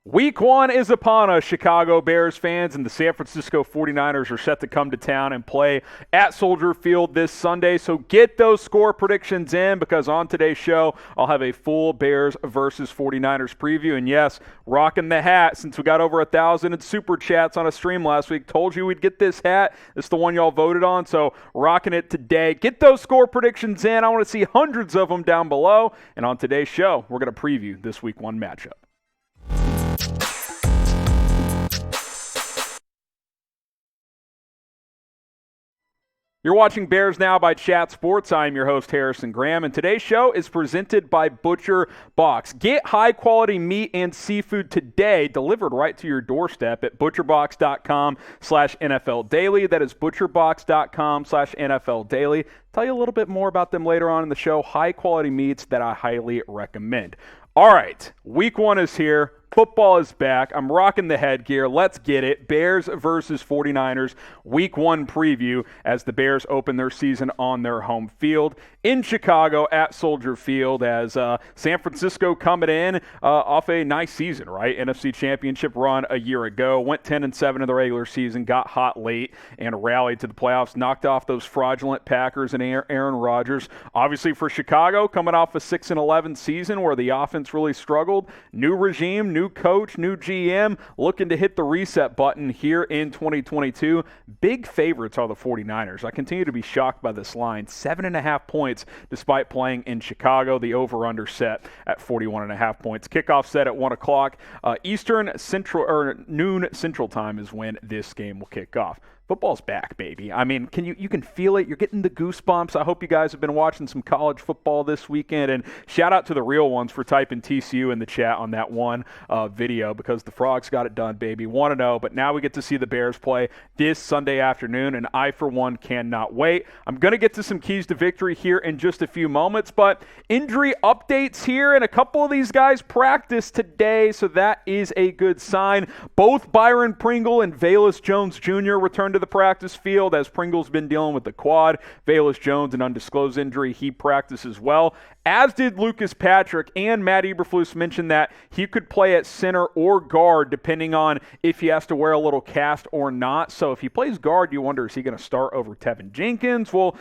Week 1 is upon us, Chicago Bears fans, and the San Francisco 49ers are set to come to town and play at Soldier Field this Sunday. So get those score predictions in, because on today's show, I'll have a full Bears versus 49ers preview. And yes, rocking the hat, since we got over 1,000 in super chats on a stream last week. Told you we'd get this hat. It's the one y'all voted on, so rocking it today. Get those score predictions in. I want to see hundreds of them down below. And on today's show, we're going to preview this Week 1 matchup. You're watching Bears Now by Chat Sports. I'm your host, Harrison Graham, and today's show is presented by Butcher Box. Get high-quality meat and seafood today, delivered right to your doorstep at butcherbox.com/NFL Daily. That is butcherbox.com/NFL Daily. Tell you a little bit more about them later on in the show. High-quality meats that I highly recommend. All right, Week 1 is here. Football is back. I'm rocking the headgear. Let's get it. Bears versus 49ers, Week 1 preview as the Bears open their season on their home field in Chicago at Soldier Field, as San Francisco coming in off a nice season, right? NFC Championship run a year ago. Went 10-7 in the regular season, got hot late, and rallied to the playoffs. Knocked off those fraudulent Packers and Aaron Rodgers. Obviously for Chicago, coming off a 6-11 season where the offense really struggled. New regime, new coach, new GM, looking to hit the reset button here in 2022. Big favorites are the 49ers. I continue to be shocked by this line. 7.5 points despite playing in Chicago. The over-under set at 41.5 points. Kickoff set at 1 o'clock. Noon Central Time is when this game will kick off. Football's back, baby. I mean, you can feel it. You're getting the goosebumps. I hope you guys have been watching some college football this weekend. And shout out to the real ones for typing TCU in the chat on that one video, because the Frogs got it done, baby. 1-0, but now we get to see the Bears play this Sunday afternoon, and I, for one, cannot wait. I'm going to get to some keys to victory here in just a few moments, but injury updates here, and a couple of these guys practiced today, so that is a good sign. Both Byron, Pringle, and Velus Jones Jr. returned to the practice field, as Pringle's been dealing with the quad. Velus Jones, an undisclosed injury, he practiced as well, as did Lucas Patrick. And Matt Eberflus mentioned that he could play at center or guard depending on if he has to wear a little cast or not. So if he plays guard, you wonder, is he going to start over Tevin Jenkins? We'll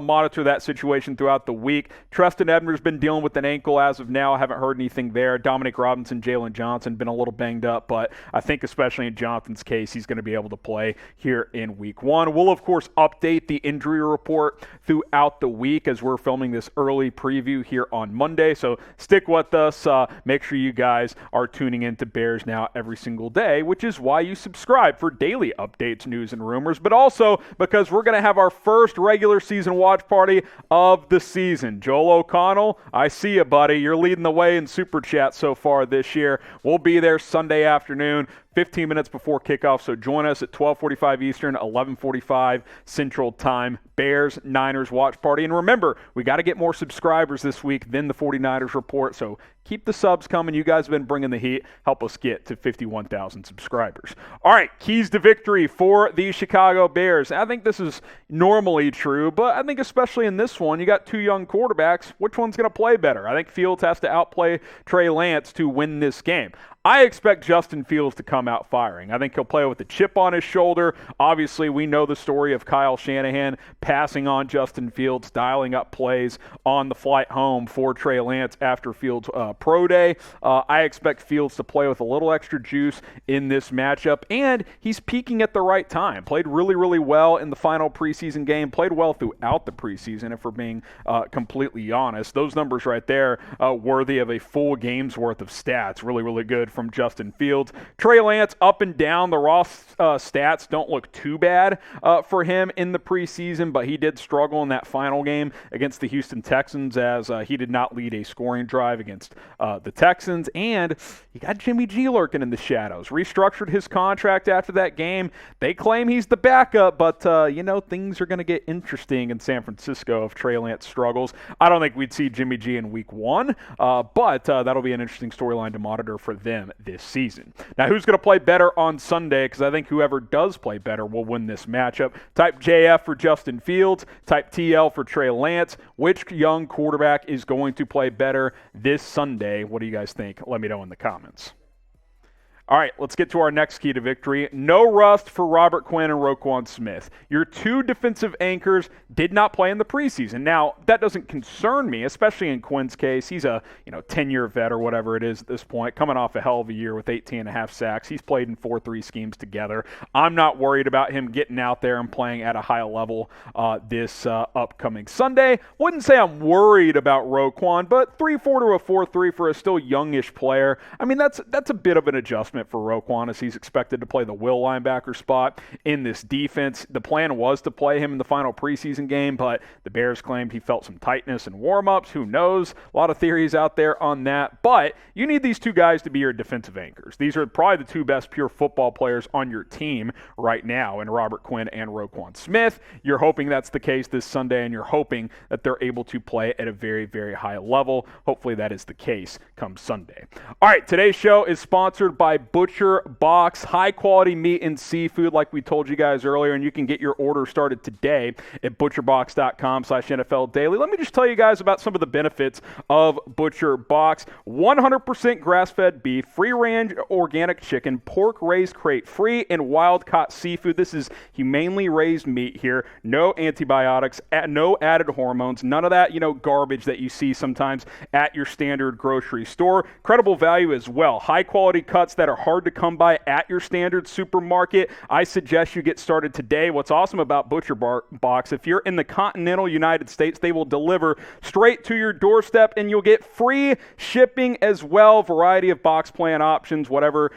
monitor that situation throughout the week. Trestan Ebner's been dealing with an ankle as of now. I haven't heard anything there. Dominique Robinson, Jaylon Johnson been a little banged up, but I think especially in Johnson's case, he's going to be able to play here in Week 1. We'll, of course, update the injury report throughout the week as we're filming this early preview here on Monday. So stick with us. Make sure you guys are tuning into Bears Now every single day, which is why you subscribe for daily updates, news, and rumors, but also because we're going to have our first regular season watch party of the season. Joel O'Connell, I see you, buddy. You're leading the way in Super Chat so far this year. We'll be there Sunday afternoon, 15 minutes before kickoff, so join us at 12:45 Eastern, 11:45 Central Time. Bears, Niners watch party. And remember, we got to get more subscribers this week than the 49ers report, so keep the subs coming. You guys have been bringing the heat. Help us get to 51,000 subscribers. All right, keys to victory for the Chicago Bears. I think this is normally true, but I think especially in this one, you got two young quarterbacks. Which one's going to play better? I think Fields has to outplay Trey Lance to win this game. I expect Justin Fields to come out firing. I think he'll play with a chip on his shoulder. Obviously, we know the story of Kyle Shanahan passing on Justin Fields, dialing up plays on the flight home for Trey Lance after Fields' pro day. I expect Fields to play with a little extra juice in this matchup, and he's peaking at the right time. Played really, really well in the final preseason game. Played well throughout the preseason, if we're being completely honest. Those numbers right there worthy of a full game's worth of stats. Really, really good from Justin Fields. Trey Lance up and down. The raw stats don't look too bad for him in the preseason, but he did struggle in that final game against the Houston Texans, as he did not lead a scoring drive against the Texans. And you got Jimmy G lurking in the shadows. Restructured his contract after that game. They claim he's the backup, but things are going to get interesting in San Francisco if Trey Lance struggles. I don't think we'd see Jimmy G in Week 1, but that'll be an interesting storyline to monitor for them this season. Now, who's going to play better on Sunday? Because I think whoever does play better will win this matchup. Type JF for Justin Fields. Type TL for Trey Lance. Which young quarterback is going to play better this Sunday? What do you guys think? Let me know in the comments. All right, let's get to our next key to victory. No rust for Robert Quinn and Roquan Smith. Your two defensive anchors did not play in the preseason. Now, that doesn't concern me, especially in Quinn's case. He's a 10-year vet or whatever it is at this point, coming off a hell of a year with 18.5 sacks. He's played in 4-3 schemes together. I'm not worried about him getting out there and playing at a high level this upcoming Sunday. Wouldn't say I'm worried about Roquan, but 3-4 to a 4-3 for a still youngish player. I mean, that's a bit of an adjustment for Roquan as he's expected to play the will linebacker spot in this defense. The plan was to play him in the final preseason game, but the Bears claimed he felt some tightness in warm-ups. Who knows? A lot of theories out there on that, but you need these two guys to be your defensive anchors. These are probably the two best pure football players on your team right now in Robert Quinn and Roquan Smith. You're hoping that's the case this Sunday, and you're hoping that they're able to play at a very, very high level. Hopefully that is the case come Sunday. All right, today's show is sponsored by Butcher Box, high-quality meat and seafood like we told you guys earlier, and you can get your order started today at butcherbox.com/NFL Daily. Let me just tell you guys about some of the benefits of Butcher Box. 100% grass-fed beef, free-range organic chicken, pork raised crate-free, and wild-caught seafood. This is humanely raised meat here. No antibiotics, no added hormones, none of that, garbage that you see sometimes at your standard grocery store. Credible value as well. High-quality cuts that are hard to come by at your standard supermarket. I suggest you get started today. What's awesome about Butcher Box, if you're in the continental United States, they will deliver straight to your doorstep, and you'll get free shipping as well. Variety of box plan options, whatever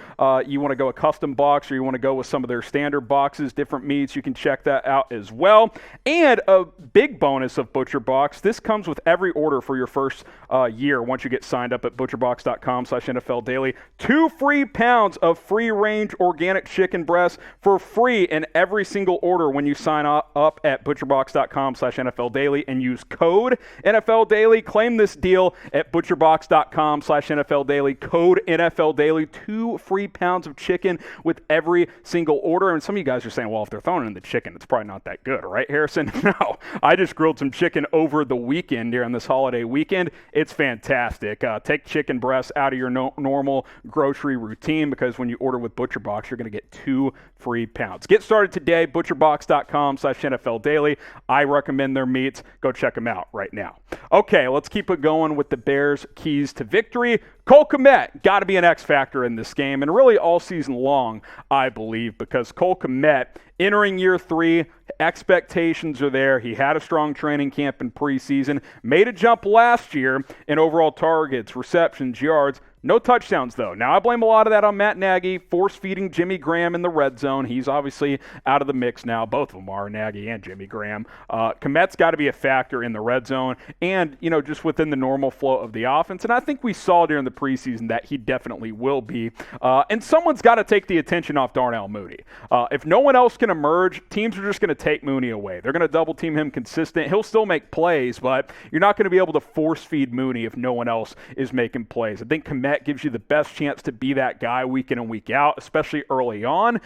you want to go a custom box or you want to go with some of their standard boxes, different meats, you can check that out as well. And a big bonus of Butcher Box, this comes with every order for your first year once you get signed up at butcherbox.com/NFL Daily. 2 free pounds of free-range organic chicken breasts for free in every single order when you sign up at butcherbox.com/NFL Daily and use code NFL Daily. Claim this deal at butcherbox.com/NFL Daily. Code NFL Daily. 2 free pounds of chicken with every single order. And some of you guys are saying, well, if they're throwing in the chicken, it's probably not that good, right, Harrison? No, I just grilled some chicken over the weekend during this holiday weekend. It's fantastic. Take chicken breasts out of your normal grocery routine, because when you order with Butcher Box, you're going to get 2 free pounds. Get started today, butcherbox.com/NFL Daily. I recommend their meats. Go check them out right now. Okay, let's keep it going with the Bears' keys to victory. Cole Kmet got to be an X factor in this game, and really all season long, I believe, because Cole Kmet, entering year 3, expectations are there. He had a strong training camp in preseason, made a jump last year in overall targets, receptions, yards. No touchdowns, though. Now, I blame a lot of that on Matt Nagy, force-feeding Jimmy Graham in the red zone. He's obviously out of the mix now. Both of them are, Nagy and Jimmy Graham. Kmet's got to be a factor in the red zone and, just within the normal flow of the offense. And I think we saw during the preseason that he definitely will be. And someone's got to take the attention off Darnell Mooney. If no one else can emerge, teams are just going to take Mooney away. They're going to double-team him consistent. He'll still make plays, but you're not going to be able to force-feed Mooney if no one else is making plays. I think Kmet gives you the best chance to be that guy week in and week out, especially early on.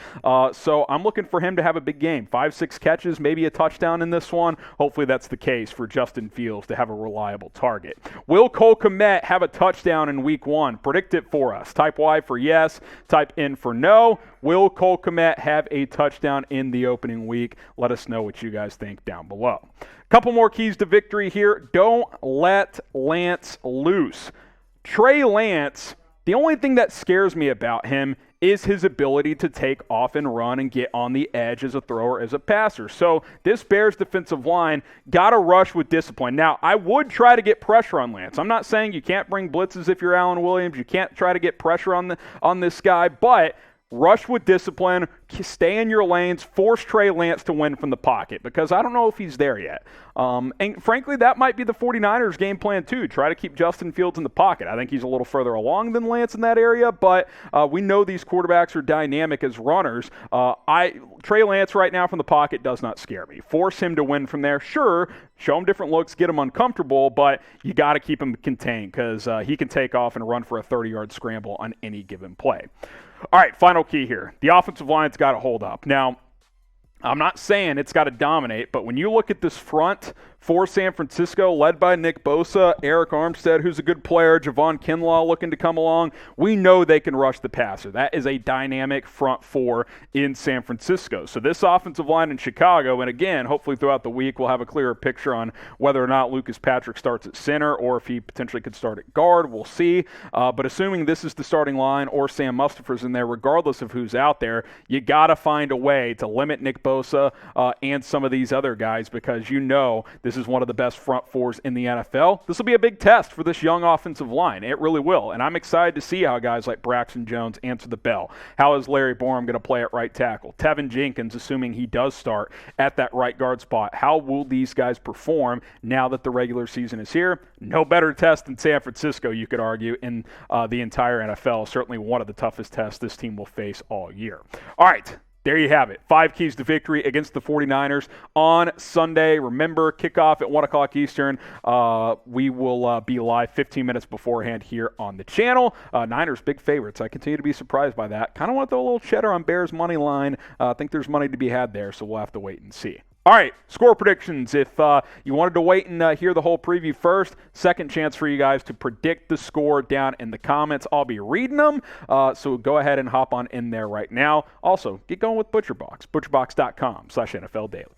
So I'm looking for him to have a big game. 5-6 catches, maybe a touchdown in this one. Hopefully that's the case for Justin Fields to have a reliable target. Will Cole Kmet have a touchdown in week 1? Predict it for us. Type Y for yes, type N for no. Will Cole Kmet have a touchdown in the opening week? Let us know what you guys think down below. Couple more keys to victory here. Don't let Lance loose. Trey Lance, the only thing that scares me about him is his ability to take off and run and get on the edge as a thrower, as a passer. So this Bears defensive line got to rush with discipline. Now, I would try to get pressure on Lance. I'm not saying you can't bring blitzes if you're Allen Williams. You can't try to get pressure on this guy, but rush with discipline, stay in your lanes, force Trey Lance to win from the pocket, because I don't know if he's there yet. And frankly, that might be the 49ers game plan too. Try to keep Justin Fields in the pocket. I think he's a little further along than Lance in that area, but we know these quarterbacks are dynamic as runners. Trey Lance right now from the pocket does not scare me. Force him to win from there. Sure, show him different looks, get him uncomfortable, but you got to keep him contained, because he can take off and run for a 30-yard scramble on any given play. All right, final key here. The offensive line's got to hold up. Now, I'm not saying it's got to dominate, but when you look at this front for San Francisco, led by Nick Bosa, Eric Armstead, who's a good player, Javon Kinlaw looking to come along. We know they can rush the passer. That is a dynamic front four in San Francisco. So this offensive line in Chicago, and again, hopefully throughout the week, we'll have a clearer picture on whether or not Lucas Patrick starts at center or if he potentially could start at guard. We'll see. But assuming this is the starting line or Sam Mustipher's in there, regardless of who's out there, you got to find a way to limit Nick Bosa and some of these other guys, because you know this is one of the best front fours in the NFL. This will be a big test for this young offensive line. It really will. And I'm excited to see how guys like Braxton Jones answer the bell. How is Larry Borom going to play at right tackle? Tevin Jenkins, assuming he does start at that right guard spot. How will these guys perform now that the regular season is here? No better test than San Francisco, you could argue, in the entire NFL. Certainly one of the toughest tests this team will face all year. All right. There you have it. 5 keys to victory against the 49ers on Sunday. Remember, kickoff at 1 o'clock Eastern. We will be live 15 minutes beforehand here on the channel. Niners, big favorites. I continue to be surprised by that. Kind of want to throw a little cheddar on Bears' money line. I think there's money to be had there, so we'll have to wait and see. All right, score predictions. If you wanted to wait and hear the whole preview first, second chance for you guys to predict the score down in the comments. I'll be reading them, so go ahead and hop on in there right now. Also, get going with ButcherBox, butcherbox.com/NFL Daily.